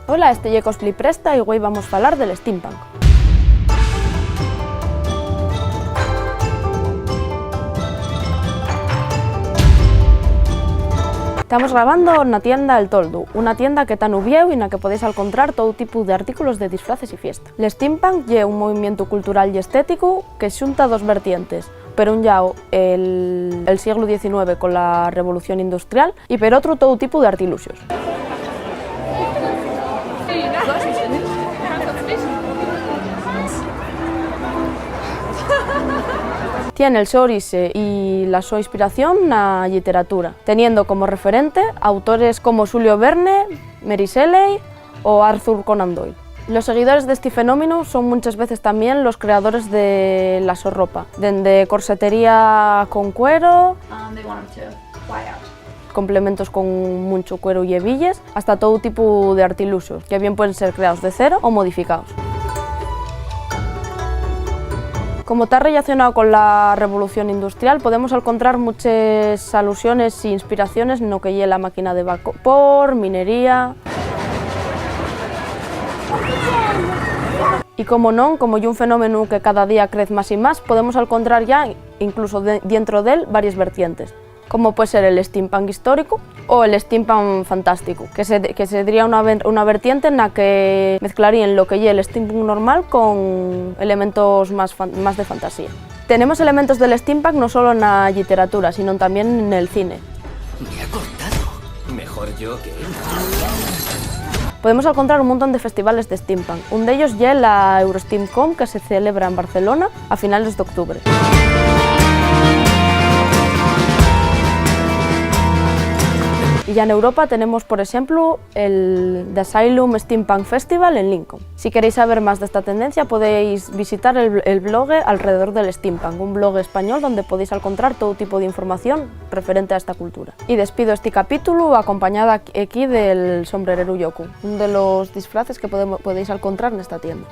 Hola, este é Cosplay Presta e hoy vamos falar del steampunk. Estamos grabando na tienda El Toldo, unha tienda que está no Vieu e na que podéis encontrar todo tipo de artículos de disfraces e fiesta. El steampunk é un movimiento cultural e estético que xunta dos vertientes. Per un lado el siglo XIX con la revolución industrial e per outro todo tipo de artiluxos. Tiene el seu orixe y la súa inspiración na literatura, teniendo como referente autores como Julio Verne, Mary Shelley o Arthur Conan Doyle. Los seguidores de este fenómeno son muchas veces también los creadores de la ropa, desde corsetería con cuero, complementos con mucho cuero y hebillas, hasta todo tipo de artiluxos, que bien pueden ser creados de cero o modificados. Como está relacionado con la revolución industrial, podemos encontrar muchas alusiones e inspiraciones en lo que es la máquina de vapor, minería. Y como non, como é un fenómeno que cada día crece más y más, podemos encontrar ya, incluso dentro de él, varias vertientes, como puede ser el steampunk histórico o el steampunk fantástico, que sería una vertiente en la que mezclarían lo que es el steampunk normal con elementos más de fantasía. Tenemos elementos del steampunk no solo en la literatura, sino también en el cine. Me ha cortado. Mejor yo que él. Podemos encontrar un montón de festivales de steampunk. Un de ellos es la Eurosteamcon, que se celebra en Barcelona a finales de octubre. Y ya en Europa tenemos, por ejemplo, el The Asylum Steampunk Festival en Lincoln. Si queréis saber más de esta tendencia, podéis visitar el blog Alrededor del Steampunk, un blog español donde podéis encontrar todo tipo de información referente a esta cultura. Y despido este capítulo acompañada aquí del sombrerero Yoku, uno de los disfraces que podéis encontrar en esta tienda.